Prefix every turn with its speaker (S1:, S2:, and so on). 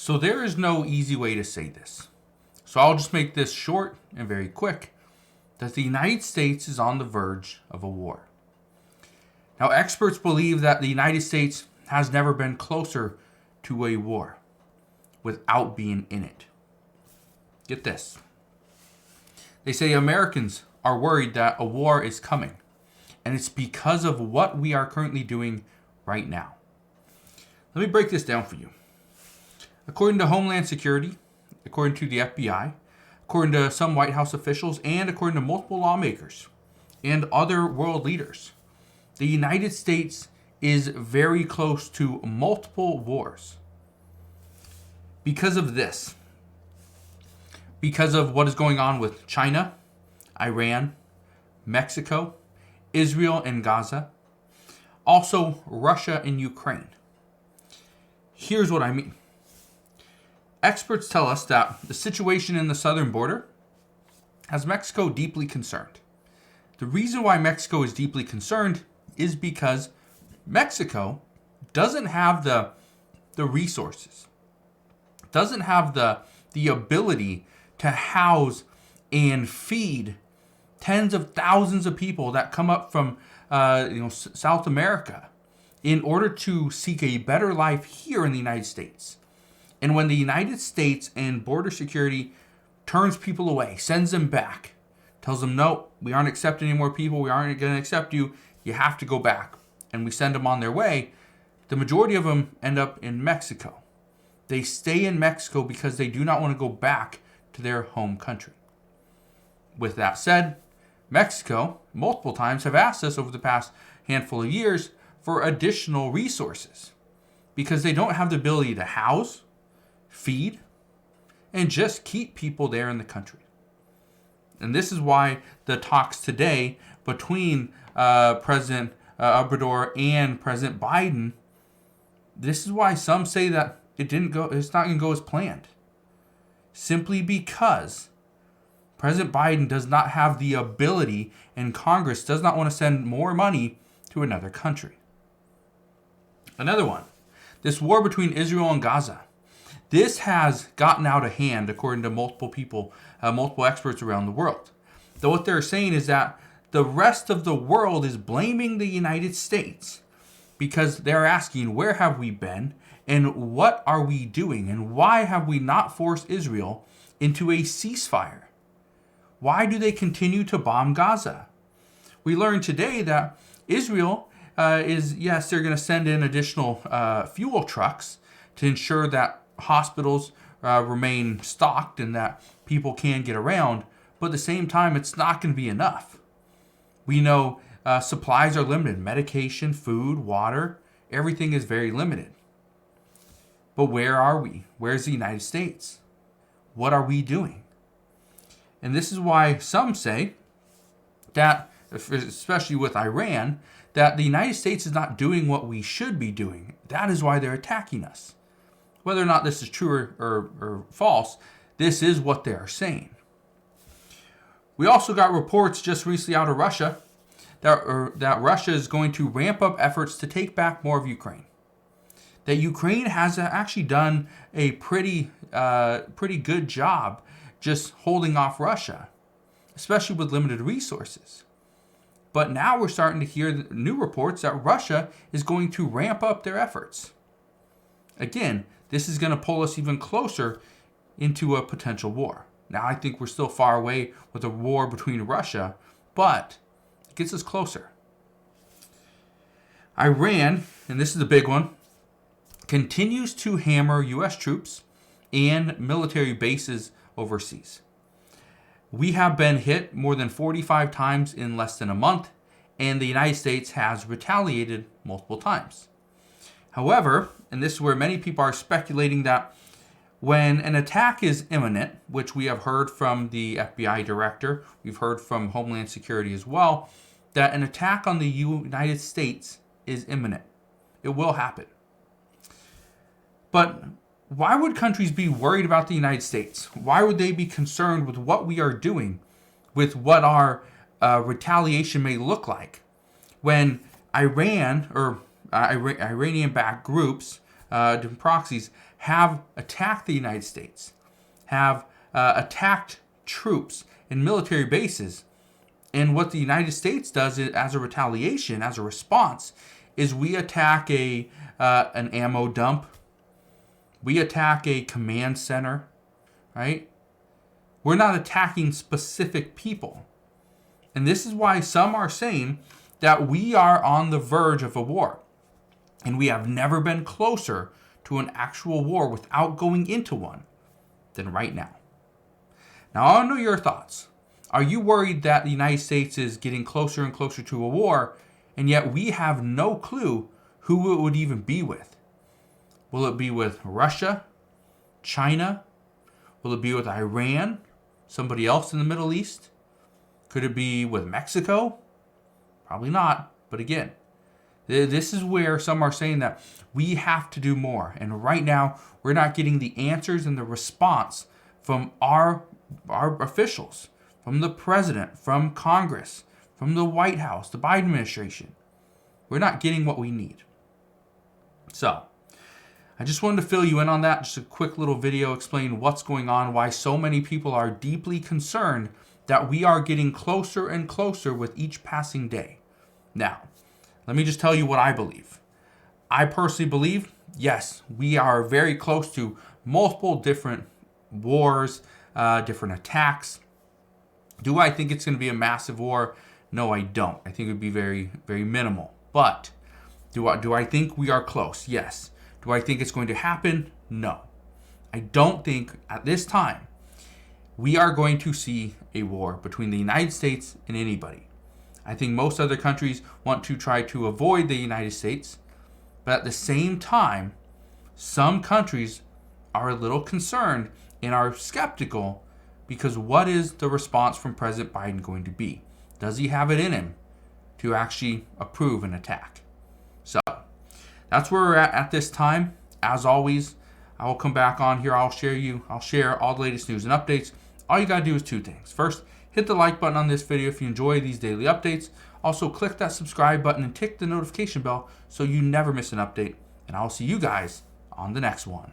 S1: So there is no easy way to say this. So I'll just make this short and very quick. That the United States is on the verge of a war. Now, experts believe that the United States has never been closer to a war without being in it. Get this. They say Americans are worried that a war is coming, and it's because of what we are currently doing right now. Let me break this down for you. According to Homeland Security, according to the FBI, according to some White House officials, and according to multiple lawmakers and other world leaders, the United States is very close to multiple wars. Because of this, because of what is going on with China, Iran, Mexico, Israel and Gaza, also Russia and Ukraine. Here's what I mean. Experts tell us that the situation in the southern border has Mexico deeply concerned. The reason why Mexico is deeply concerned is because Mexico doesn't have the resources, doesn't have the ability to house and feed tens of thousands of people that come up from South America in order to seek a better life here in the United States. And when the United States and border security turns people away, sends them back, tells them, no, we aren't accepting any more people, we aren't going to accept you, you have to go back, and we send them on their way, the majority of them end up in Mexico. They stay in Mexico because they do not want to go back to their home country. With that said, Mexico, multiple times, have asked us over the past handful of years for additional resources because they don't have the ability to house, feed, and just keep people there in the country. And this is why the talks today between President Obrador and President Biden, this is why some say that it's not going to go as planned. Simply because President Biden does not have the ability and Congress does not want to send more money to another country. Another one, this war between Israel and Gaza. This has gotten out of hand according to multiple people, multiple experts around the world. Though what they're saying is that the rest of the world is blaming the United States because they're asking, where have we been and what are we doing and why have we not forced Israel into a ceasefire? Why do they continue to bomb Gaza? We learned today that Israel they're going to send in additional fuel trucks to ensure that hospitals remain stocked and that people can get around. But at the same time, it's not going to be enough. We know supplies are limited. Medication, food, water, everything is very limited. But where are we? Where's the United States? What are we doing? And this is why some say that, especially with Iran, that the United States is not doing what we should be doing. That is why they're attacking us. Whether or not this is true or false, this is what they are saying. We also got reports just recently out of Russia that Russia is going to ramp up efforts to take back more of Ukraine. That Ukraine has actually done a pretty good job just holding off Russia, especially with limited resources. But now we're starting to hear new reports that Russia is going to ramp up their efforts. Again, this is going to pull us even closer into a potential war. Now, I think we're still far away with a war between Russia, but it gets us closer. Iran, and this is the big one, continues to hammer U.S. troops and military bases overseas. We have been hit more than 45 times in less than a month, and the United States has retaliated multiple times. However, and this is where many people are speculating that when an attack is imminent, which we have heard from the FBI director, we've heard from Homeland Security as well, that an attack on the United States is imminent. It will happen. But why would countries be worried about the United States? Why would they be concerned with what we are doing, with what our retaliation may look like? When Iran or Iranian-backed groups different proxies have attacked the United States, have attacked troops and military bases. And what the United States does is, as a retaliation, as a response, is we attack an ammo dump. We attack a command center, right? We're not attacking specific people. And this is why some are saying that we are on the verge of a war. And we have never been closer to an actual war without going into one than right now. Now, I want to know your thoughts. Are you worried that the United States is getting closer and closer to a war, and yet we have no clue who it would even be with? Will it be with Russia, China? Will it be with Iran? Somebody else in the Middle East? Could it be with Mexico? Probably not. But again, this is where some are saying that we have to do more. And right now, we're not getting the answers and the response from our officials, from the president, from Congress, from the White House, the Biden administration. We're not getting what we need. So, I just wanted to fill you in on that. Just a quick little video explaining what's going on, why so many people are deeply concerned that we are getting closer and closer with each passing day. Now, let me just tell you what I believe. I personally believe, yes, we are very close to multiple different wars, different attacks. Do I think it's going to be a massive war? No, I don't. I think it would be very, very minimal. But do I think we are close? Yes. Do I think it's going to happen? No. I don't think at this time we are going to see a war between the United States and anybody. I think most other countries want to try to avoid the United States, but at the same time, some countries are a little concerned and are skeptical because what is the response from President Biden going to be? Does he have it in him to actually approve an attack? So that's where we're at this time. As always, I will come back on here. I'll share all the latest news and updates. All you got to do is two things. First, hit the like button on this video if you enjoy these daily updates. Also, click that subscribe button and tick the notification bell so you never miss an update. And I'll see you guys on the next one.